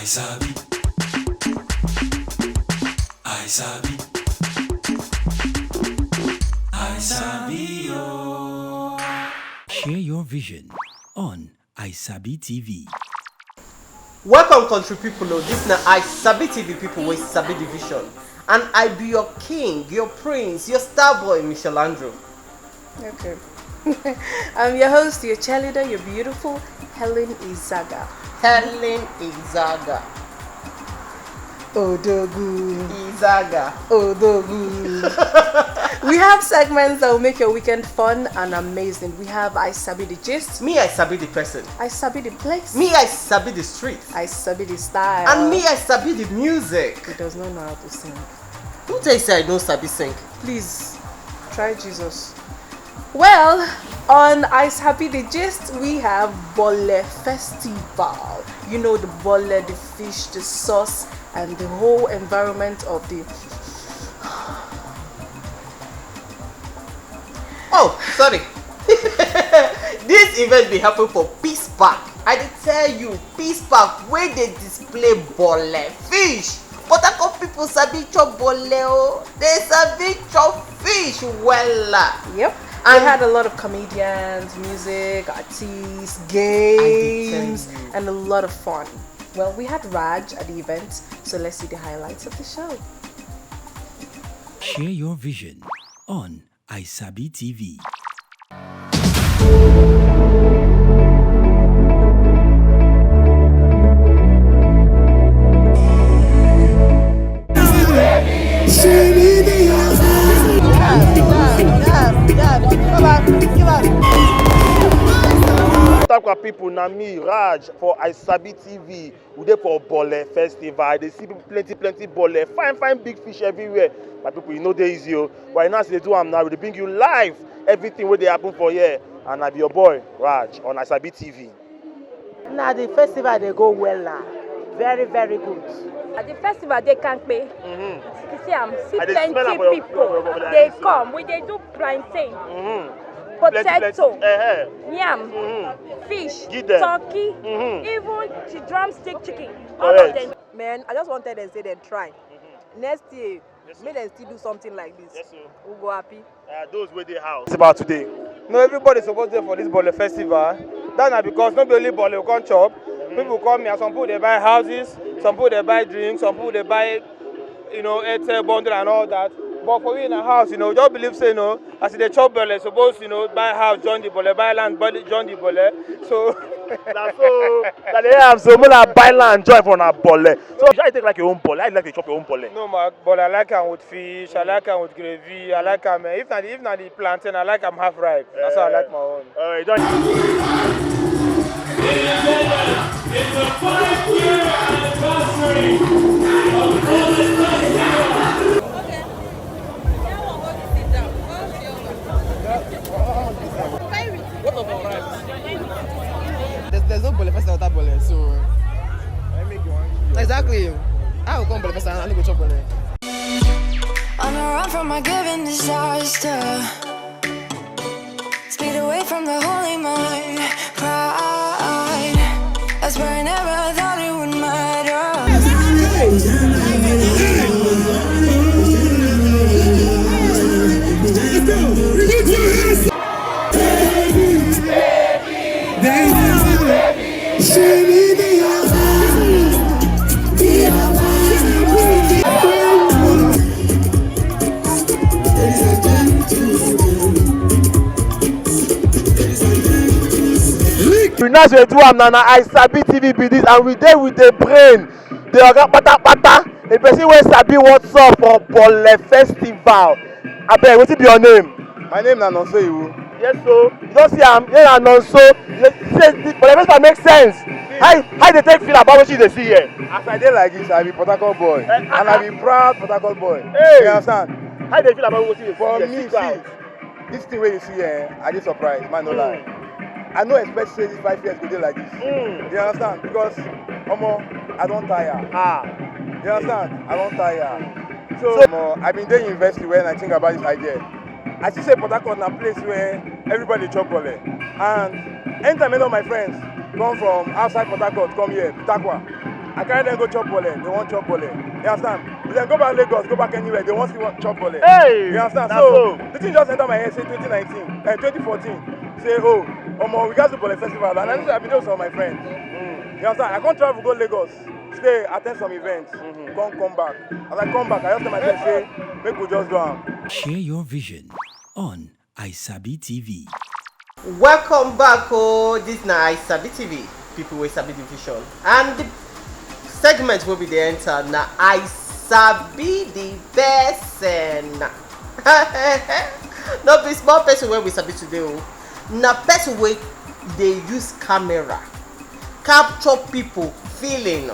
Isabi, Isabi, Isabi, oh. Share your vision on Isabi TV. Welcome country people, this na Isabi TV people with Isabi division. And I be your king, your prince, your star boy, Michelle Andrew. Okay. I'm your host, your cheerleader, your beautiful Helen Izaga. Helen Izaga. Odogu. Izaga. Odogu. We have segments that will make your weekend fun and amazing. We have Isabi the gist. Me, Isabi the person. Isabi the place. Me, Isabi the street. Isabi the style. And me, Isabi the music. He does not know how to sing. Who tell you say I don't sabi sing? Please, try Jesus. Well, on Isabi the gist, we have Bole Festival. You know, the bole, the fish, the sauce, and the whole environment of the... Oh, sorry. This event be happen for Peace Park. I dey tell you, Peace Park where they display bole fish. But I got people sabi chop bole o. They sabi chop fish wella. Yep. I had a lot of comedians, music, artists, games, and a lot of fun. Well, we had Raj at the event, so let's see the highlights of the show. Share your vision on Isabi TV. People, na me Raj for Isabi TV. We dey for Bole Festival. They see plenty bole, fine big fish everywhere. My people, you know they easy. But now they do am now. We bring you live everything where they happen for here. And I be your boy Raj on Isabi TV. Now the festival they go well now. Very good. At the festival they can't pay. You see, see I dey smell am plenty for people. your They come. We they do plantain, potato, yam, fish, turkey, even the drumstick chicken. All of them. Man, I just wanted them to say they try. Next year, may them still do something like this. Yes, sir. We'll go happy. Those where they house. It's about today. No, everybody supposed to for this bole festival. That's not because not only bole will come chop. People come here. Some people they buy houses, some people they buy drinks, some people they buy, airtel bundle and all that. But for we in a house, just believe say as they chop bole, suppose buy house, join the bole, buy land, join the bole. So that's so that they have so much buy land, join for na bole. So you try to take like your own bole. I like to chop your own bole. no, but I like them with fish, I like them with gravy, I like them. If not the plantain, I like them half ripe. That's how I like my own. It's a 5-year anniversary of There's no bole festival without bole, so exactly. I will come bole festival and I go chop bole. On the run from my given disaster, speed away from the holy mind, pride. That's where I never thought it would matter. Now we do am na Isabi TV be this, and we dey with the brain. The oga pata, the person wey sabi what's up for Bole Festival. Abeg, wetin be your name? My name is Nonso Iwu. Yes, so you don see am here na Nonso. Bole Festival make sense. How they take feel about what you dey see here? As I dey like this, I be Port Harcourt boy, and I be proud Port Harcourt boy. Hey. You understand? How they feel about what you dey see? For me, see, this thing wey you see here, I dey surprised, man, no lie. I no expect say this 5 years go dey like this. You understand? Because I don't tire. You understand? I don't tire. So I been there in university when I think about this idea. I see say Port Harcourt na place where everybody chop bole. And anytime any of my friends come from outside Port Harcourt come here, Takwa, I carry them go chop bole, they want chop bole. You understand? If they go back Lagos, go back anywhere, they want to chop bole. Hey, you understand? that's So the thing just enter my head, say 2019, 2014. Say, oh, we got to bole festival, and I know I've been there with some of my friends. You understand? I can't travel go Lagos, stay, attend some events, come back. As I come back, I just tell my friends, say, make we just go on. Share your vision on Isabi TV. Welcome back, this na Isabi TV, people with Isabi division, and the segment will be the enter na Isabi the person. No be small person wey we sabi today o, na person wey dey use camera capture people feeling.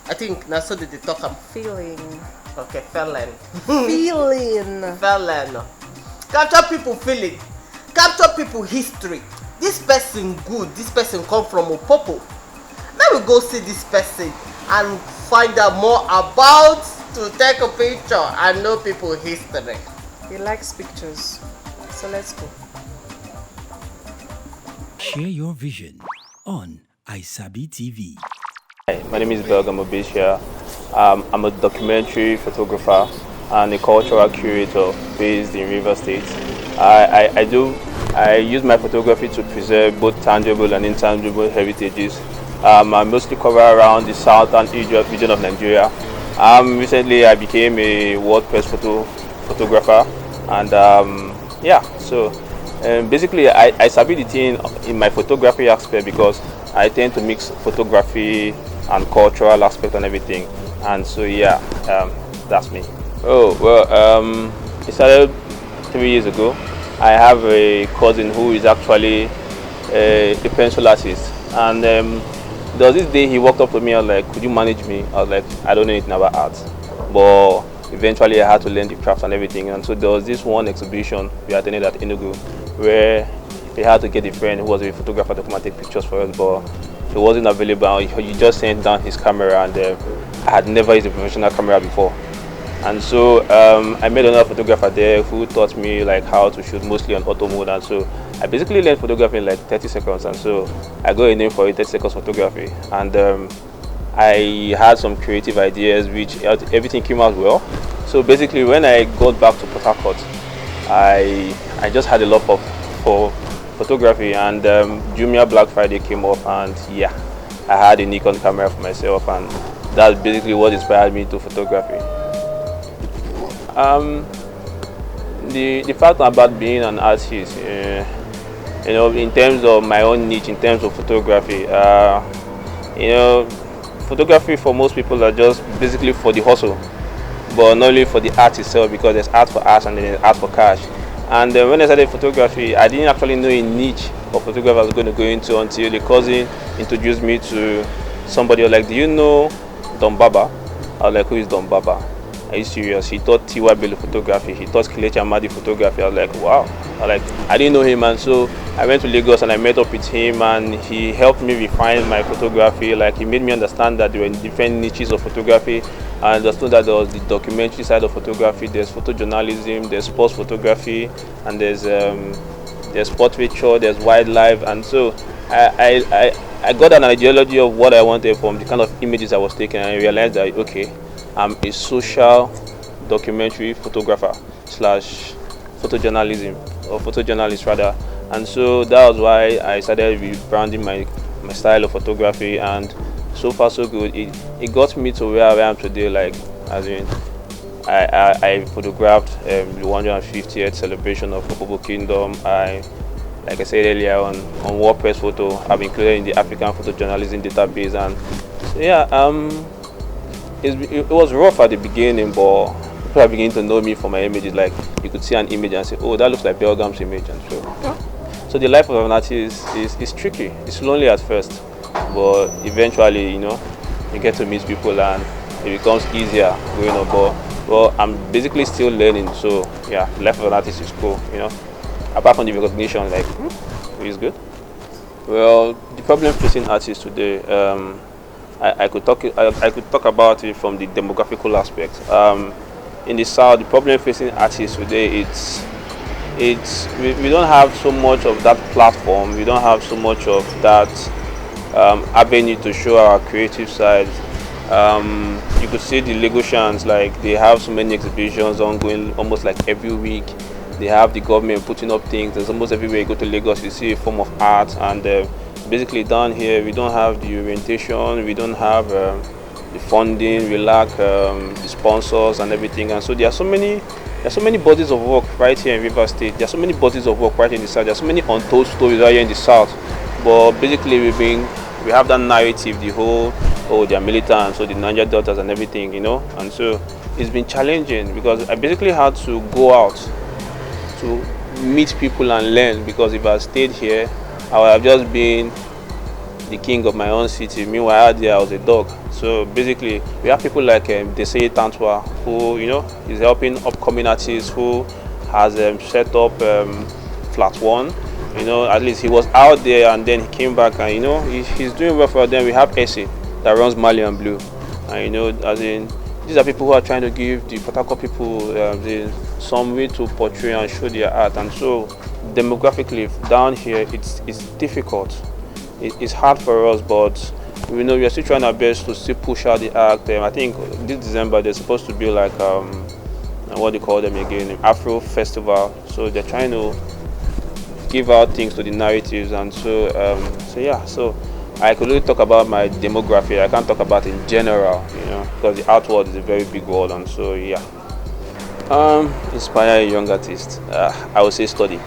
I think na so they talk am, feeling. Okay, feeling. Feeling. Capture people feeling. Capture people history. This person good, this person come from Opopo. Now we go see this person and find out more about, to take a picture and know people history. He likes pictures, so let's go. Share your vision on Isabi TV. Hi, my name is Wazobia Max. I'm a documentary photographer and a cultural curator based in River State. I use my photography to preserve both tangible and intangible heritages. I mostly cover around the southern region of Nigeria. Recently I became a WordPress photographer, and basically I sabi the thing in my photography aspect because I tend to mix photography and cultural aspect and everything, and so that's me. Oh well, it started 3 years ago. I have a cousin who is actually a pencil artist, and there was this day he walked up to me and was like, "Could you manage me?" I was like, "I don't know anything about art," but eventually I had to learn the craft and everything. And so there was this one exhibition we attended at Enugu where he had to get a friend who was a photographer to come and take pictures for us, but he wasn't available. He just sent down his camera, and I had never used a professional camera before. And so I met another photographer there who taught me like how to shoot mostly on auto mode, and so I basically learned photography in like 30 seconds, and so I got a name for it, 30 seconds photography. And I had some creative ideas which everything came out well. So basically when I got back to Port Harcourt, I just had a love for photography, and Jumia Black Friday came up, and I had a Nikon camera for myself, and that's basically what inspired me to photography. The fact about being an artist, in terms of my own niche, in terms of photography, photography for most people are just basically for the hustle, but not only for the art itself, because there's art for art and then there's art for cash. And when I started photography, I didn't actually know a niche of photography I was going to go into until the cousin introduced me to somebody. I was like, "Do you know Don Baba?" I was like, "Who is Don Baba?" Are you serious? He taught Tiwa Bello photography, he taught Kelechi Amadi photography. I was like, wow. I didn't know him, and so I went to Lagos and I met up with him, and he helped me refine my photography. Like, he made me understand that there were different niches of photography. I understood that there was the documentary side of photography, there's photojournalism, there's sports photography, and there's portraiture, there's wildlife. And so I got an ideology of what I wanted from the kind of images I was taking, and I realized that, okay, I'm a social documentary photographer / photojournalist rather. And so that was why I started rebranding my style of photography, and so far so good. It got me to where I am today. Like, as in, I photographed the 150th celebration of Opopo Kingdom. Like I said earlier, on WordPress photo, I've included in the African photojournalism database. And so it was rough at the beginning, but people are beginning to know me for my images. Like, you could see an image and say, "Oh, that looks like Belgam's image," and so the life of an artist is tricky. It's lonely at first, but eventually, you get to meet people and it becomes easier going on. But I'm basically still learning. So the life of an artist is cool. Apart from the recognition, like, it's good. Well, the problem facing artists today, I could talk about it from the demographical aspect. In the South, the problem facing artists today, we don't have so much of that platform. We don't have so much of that avenue to show our creative side. You could see the Lagosians, like they have so many exhibitions ongoing almost like every week. They have the government putting up things. There's almost everywhere you go to Lagos, you see a form of art. And basically down here, we don't have the orientation, we don't have the funding, we lack the sponsors and everything. And so there are so many bodies of work right here in Rivers State. There are so many bodies of work right in the south. There are so many untold stories right here in the south. But basically we have that narrative, the whole, oh, they are militants, so the Niger Deltas and everything, And so it's been challenging because I basically had to go out to meet people and learn, because if I stayed here, I would have just been the king of my own city. Meanwhile, out there I was a dog. So basically, we have people like Desai Tantwa, who is helping upcoming artists, who has set up Flat One. At least he was out there and then he came back, and he's doing well for them. We have Essie that runs Mali and Blue, and these are people who are trying to give the Port Harcourt people some way to portray and show their art. And so demographically down here it's difficult. It's hard for us, but we are still trying our best to still push out the act. I think this December there's supposed to be like what do you call them again, Afro Festival. So they're trying to give out things to the narratives, and so so I could really talk about my demography. I can't talk about it in general, because the art world is a very big world. And so inspire a young artist. I would say study,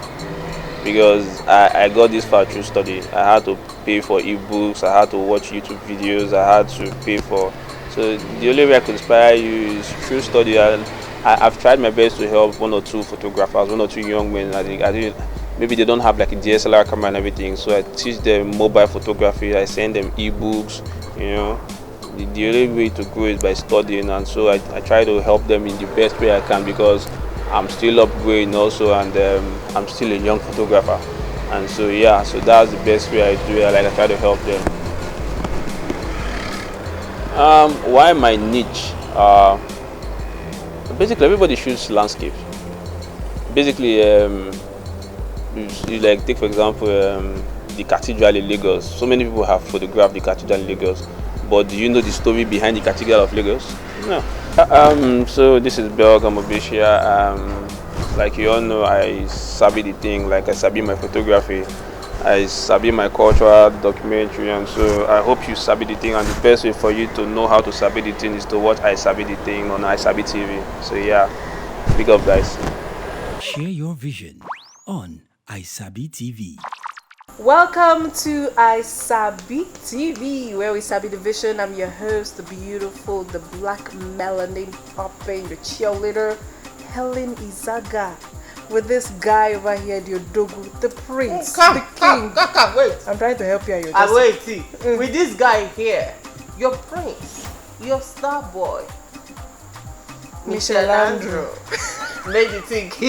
because I got this far through study. I had to pay for ebooks, I had to watch YouTube videos, I had to pay for. So the only way I could inspire you is through study. I've tried my best to help one or two photographers, one or two young men. I think maybe they don't have like a DSLR camera and everything, so I teach them mobile photography. I send them ebooks. The only way to grow is by studying, and so I try to help them in the best way I can, because I'm still upgrading also, and I'm still a young photographer. And so so that's the best way I do it. I try to help them. Why my niche? Basically everybody shoots landscapes. Basically you like take for example the cathedral in Lagos. So many people have photographed the cathedral in Lagos, but do you know the story behind the cathedral of Lagos? No. So this is Belga Mobishia. Like you all know, I sabi the thing. Like I sabi my photography, I sabi my cultural documentary, and so I hope you sabi the thing. And the best way for you to know how to sabi the thing is to watch I Sabi the Thing on Isabi TV. So big up guys. Share your vision on Isabi TV. Welcome to Isabi TV, where we sabi the vision. I'm your host, the beautiful, the black melanin popping, the cheerleader, Helen Izaga, with this guy over here, the Odogu, the prince, the king. Come, wait. I'm trying to help you out. I wait, see. With this guy here, your prince, your star boy, Michelangelo. Made you think.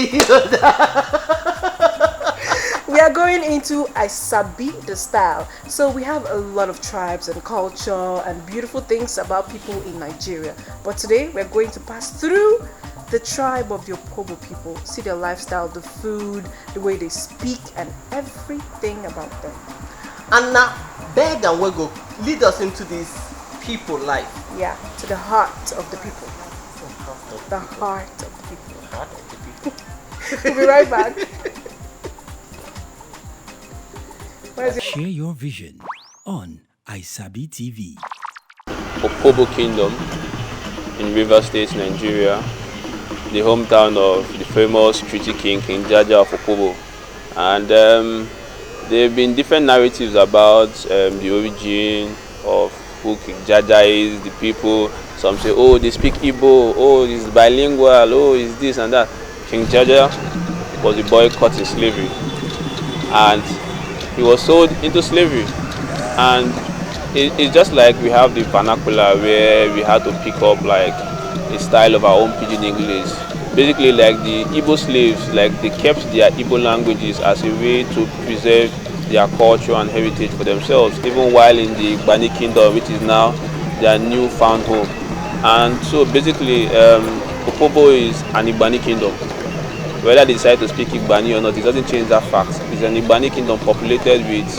We are going into Isabi the style. So we have a lot of tribes and culture and beautiful things about people in Nigeria. But today we're going to pass through the tribe of the Opobo people, see their lifestyle, the food, the way they speak, and everything about them. And now, Beg and Wego, lead us into this people life. Yeah, to the heart of the people. The heart of the people. Heart of the people. We'll be right back. Share your vision on Isabi TV. Opobo Kingdom in Rivers State, Nigeria, the hometown of the famous Treaty King, King Jaja of Opobo. And there have been different narratives about the origin of who King Jaja is, the people. Some say, oh, they speak Igbo, oh, he's bilingual, oh, it's this and that. King Jaja was a boy caught in slavery, and he was sold into slavery. And it's just like we have the vernacular where we had to pick up like a style of our own pidgin English. Basically, like the Igbo slaves, like they kept their Igbo languages as a way to preserve their culture and heritage for themselves, even while in the Igbani Kingdom, which is now their newfound home. And so basically, Opobo is an Igbani Kingdom. Whether they decide to speak Igbani or not, it doesn't change that fact. It's an Igbani Kingdom populated with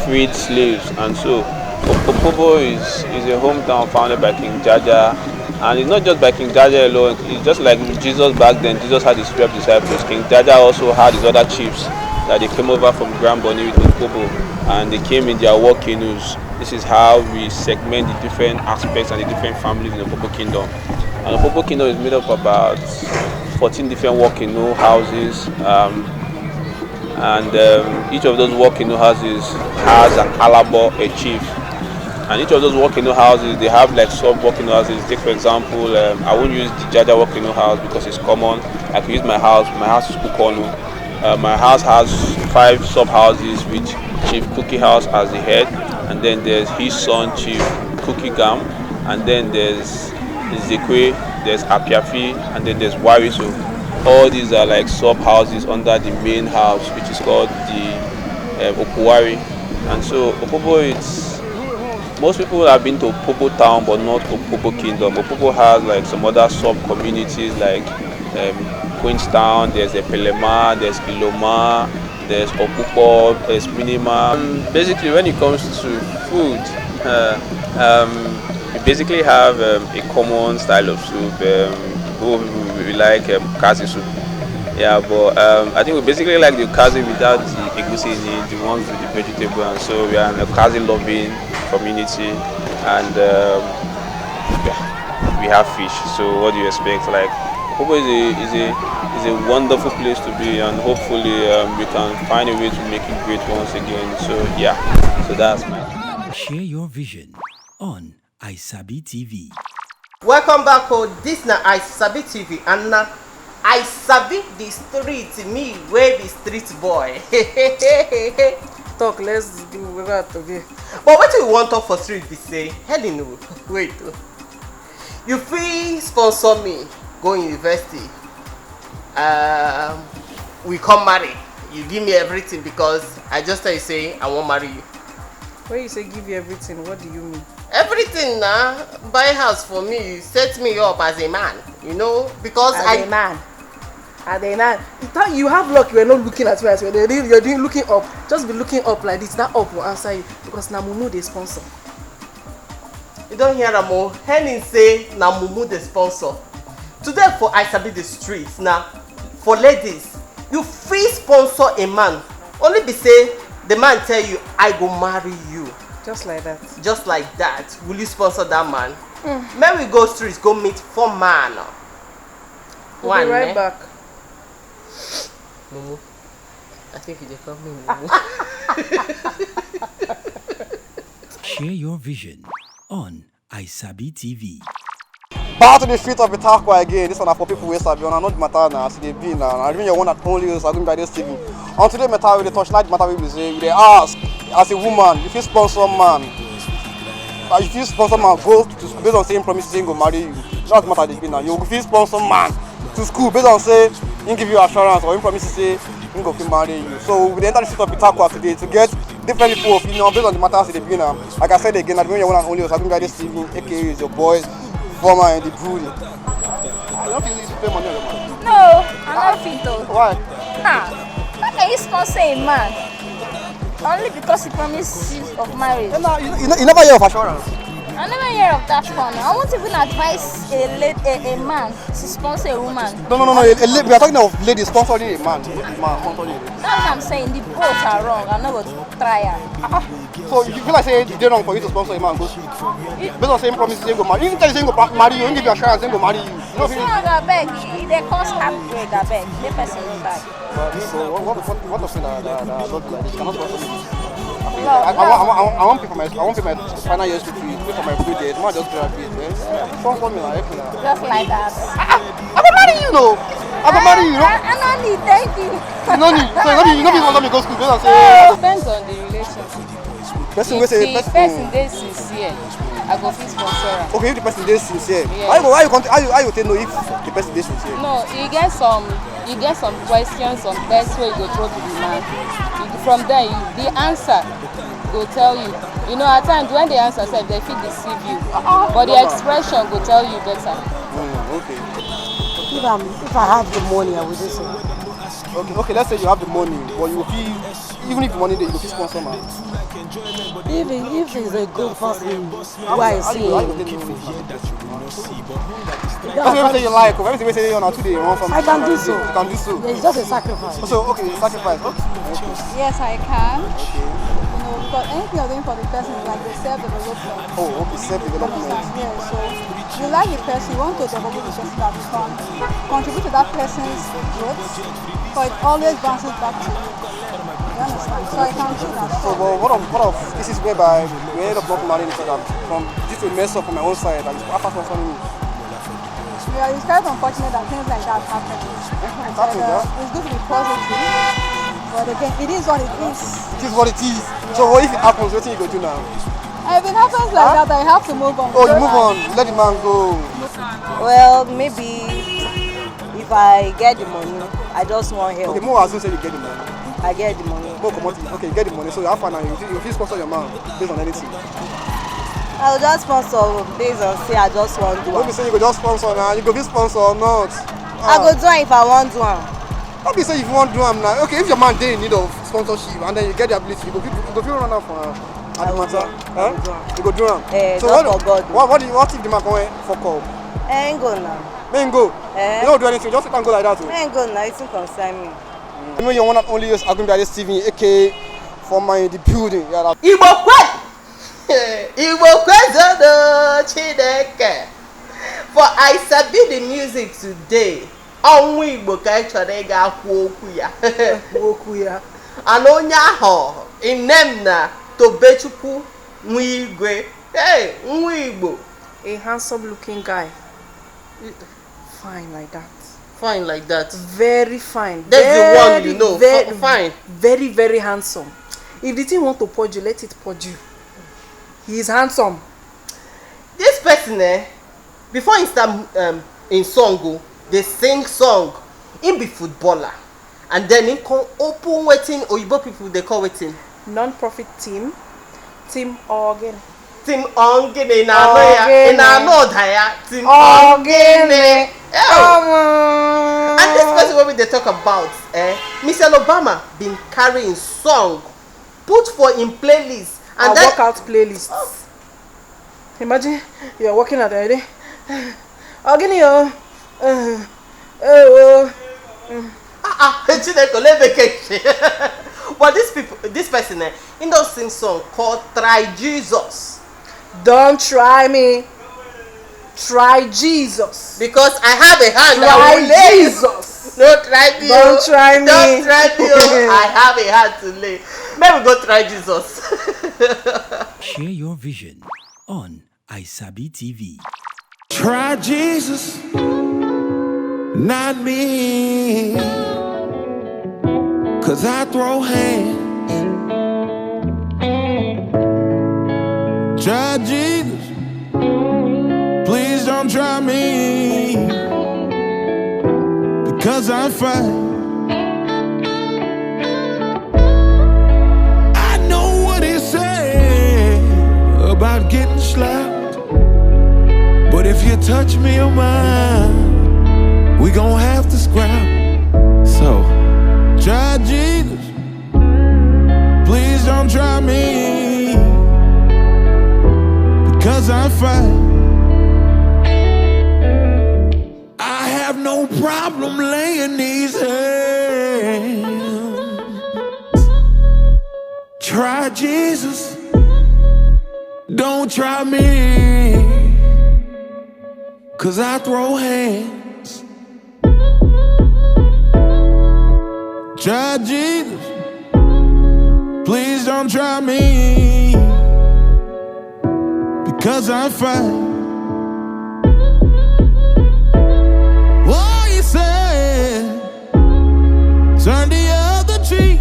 freed slaves. And so Opobo is a hometown founded by King Jaja, and it's not just by King Jaja alone. It's just like Jesus back then. Jesus had his 12 disciples. King Jaja also had his other chiefs that they came over from Grand Bonny with Opobo, and they came in their war canoes. This is how we segment the different aspects and the different families in the Opobo Kingdom. And the Opobo Kingdom is made up of about 14 different war canoe houses. Each of those war canoe houses has an alabo, a chief. And each of those war canoe houses, they have like sub war canoe houses. Take for example, I won't use the Jaja war canoe house because it's common. I can use my house. My house is Kukonu. My house has 5 sub houses with Chief Cookie House as the head, and then there's his son Chief Cookie Gam, and then there's Zekwe, there's Apiafi, and then there's Wariso. All these are like sub houses under the main house, which is called the Okuwari. And so Opobo, most people have been to Opobo town but not Opobo Kingdom. Opobo has like some other sub communities like Queenstown, there's Epelema, there's Iloma, there's Okupo, there's Minima. Basically, when it comes to food, we basically have a common style of soup. We like kazi soup. Yeah, but I think we basically like the kazi without the egusi in it, the ones with the vegetable, and so we are a kazi loving community, and we have fish. So what do you expect? Like, Opobo is a wonderful place to be, and hopefully we can find a way to make it great once again. So yeah, so that's my. Share your vision on Isabi TV. Welcome back to this na Isabi TV, and now Isabi the street, me where the street boy. Talk, let's do that today. But what you want talk for street be say, Helen, wait. You free sponsor me, go university. We come marry. You give me everything because I just tell you say I won't marry you. When you say give you everything, what do you mean? Everything now, buy house for me, set me up as a man, you know, because as a man. You have luck, you are not looking at me as well. You're doing looking up. Just be looking up like this. That up will answer you because na Mumu the sponsor. You don't hear Amo. Henning say na Mumu the sponsor. Today for Isabi the streets now, for ladies, you free sponsor a man. Only be say the man tell you I go marry you. Just like that. Just like that. Will you sponsor that man? May we go streets, go meet 4 man. We'll be right back. Mumu, I think you call me Mumu. Share your vision on Isabi TV. Back to the street of Itakwa again. This one for people who Isabi on another matter now. See they be now. I mean, you one at only is going by this TV. On today matter with the torchlight matter we say they ask as a woman if you sponsor man, if you sponsor man go to school based on saying promises saying go marry you. That's the matter they be now. You if you sponsor man to school based on say he give you assurance or he promises say he go marry you. So we enter the street of Itakwa today to get different people opinion based on the matters they be now. Like I said again, I don't you one and only is going by this TV. AKA is your boy. Former in the brood. I don't think you pay money on the man. No, I'm not fit though. Why? How can you sponsor a man? Only because he promises of marriage. You never hear of assurance? I never hear of that one. I won't even advise a man to sponsor a woman. No. We are talking of ladies sponsoring a man. Sponsoring a man. That's what I'm saying. The both are wrong. I'm not going to try it. So you feel like say it's wrong for you to sponsor a man go school? Based on saying promises saying go marry. Even tell you saying go marry you, you give you assurance saying go marry you. You know it's not a beg. They cause heartbreak. I beg. The person will die. So what the thing that don't do like this? Cannot sponsor me. I want to pay my final year school fees, pay for my food days. Man just graduate, man. Sponsor me like that. Just like that. I will marry you, no. I will marry you, no. I don't need. Thank you. No need. So you know me want me go school. Because It depends on the relationship. Person will say the person dey sincere, I go fit sponsor am. Okay, if the person dey sincere, yes. how you take know if the person dey sincere? No, you get some questions, some tests wey you go throw to the man. From there, the answer go tell you. You know, at times when the answer sef, they fit deceive you, but the expression go tell you better. Okay. If I have the money, I will do so. Okay. Let's say you have the money, but you feel even if the money there, you go fit sponsor man. If he's a good person, why is he? That's everything you like. Everything we say on today, you want from. I can do so. You can do so. It's just a sacrifice. So okay, sacrifice. Okay. Yes, I can. You know, because anything you're doing for the person is like the self-development. Oh, okay, self-development. Yeah, so you like the person, you want to develop the person that you can contribute to that person's growth, so it always bounces back to you. You understand? So I can do that. So what of this is whereby we end up not marrying each other from due to mess up from my own side and after concerning me. Yeah, it's quite unfortunate that things like that happen. It's good to be positive, but again, it is what it is. It is what it is. Yeah. So what if it happens? What do you go do now? If it happens like that, I have to move on. Oh, you move on. Let the man go. Well, maybe if I get the money, I just want help. Okay, more as you say you get the money. I get the money. More commodity. Okay, get the money. So you have fun now. You sponsor your man based on anything. I'll just sponsor based on say I just want to. Don't be saying you go just sponsor now. You go be sponsor or not. I go do it if I want to. Don't be saying if you want to do them now. Okay, if your man dey in need of sponsorship and then you get the ability, you go feel run out for you go do them. So what if the man come fuck up? I ain't go now. Ain't go. You don't do anything. Just sit and go like that. I ain't go now. It's not concern me. You know you want to only use Wazobia Max TV, aka for my the building. Yeah. Igbo kwe. Igbo kwezodo Chineke. For Isabi the music today. Onwu Igbo ka chọrọ ịga akwu okwu ya. Ana onye ahụ inem na Tobechukwu Nwigwe. Hey, Nwa Igbo. A handsome looking guy. Fine like that. Fine like that. Very fine. That's very, the one you know. Very, fine. Very, very handsome. If the thing want to purge you, let it purge you. He is handsome. This person, before he start in song, they sing song. He be footballer, and then he come open waiting. Oyibo people they call waiting. Non-profit team organ. Team organ in Anodaya. Team organ. And this person what they talk about, Michelle Obama been carrying song, put for in playlist and workout playlist. Imagine you're working at the day. Organ but this person, he does sing song called "Try Jesus." Don't try me. Try Jesus. Because I have a hand. Try Jesus. Don't try me. Don't try me. Don't try me. I have a hand to lay. Maybe go try Jesus. Share your vision on Isabi TV. Try Jesus, not me. 'Cause I throw hands. Try Jesus. Please don't try me, because I'm fine. I know what he said about getting slapped, but if you touch me or mine, we gon' have to scrap. So, try Jesus. Please don't try me, because I'm fine. No problem laying these hands. Try Jesus, don't try me, 'cause I throw hands. Try Jesus, please don't try me, because I'm fine. Turn the other cheek.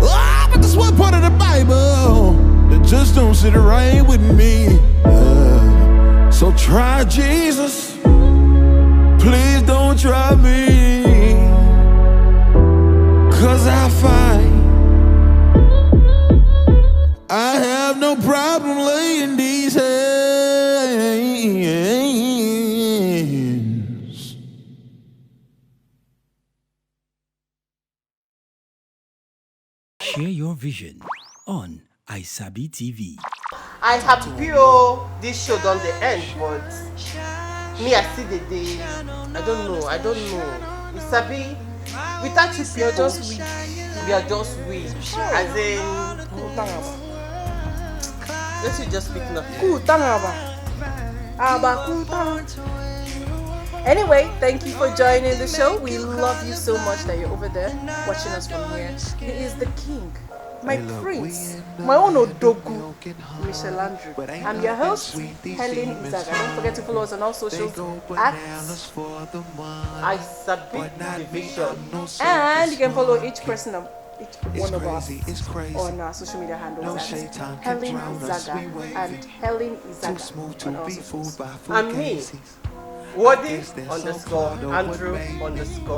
Oh, but this one part of the Bible that just don't sit right with me. So try Jesus. Please don't try me, 'cause I find I have no problem laying these hands. Share your vision on Isabi TV. I happy oh this show done the end, but me I see the day. I don't know. Isabi, without you people, You're just weak. We are just weak. As in, let's just speak now. Anyway, thank you for joining the show. We love you so much that you're over there watching us from here. He is the king, my prince, my own Odogu, Michelle Andrew. I'm your host, Helen Izaga. Don't forget to follow us on all socials at Isabi Division. And you can follow each person of each one of us on our social media handles at Helen Izaga and Helen Izaga on all socials. And me, Wadi _ Andrew _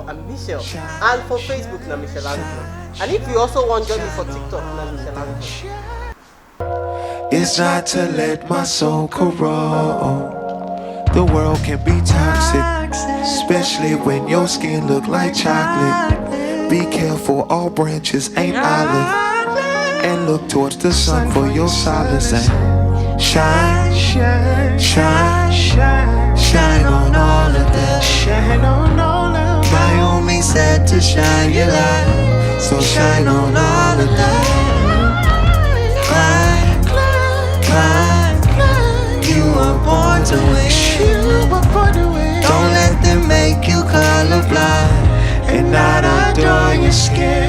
and Michelle. And for Facebook, na Michelle Andrew. And if you also want to join me for TikTok, na Michelle Andrew. It's not to let my soul corrode. The world can be toxic, especially when your skin look like chocolate. Be careful, all branches ain't olive. And look towards the sun for your solace. And shine, shine, shine, shine, shine on all of them. Shine on all of them. Naomi said to shine your light, so shine on all of them. Climb, climb, climb. You were born to win. Don't let them make you colorblind and not adore your skin.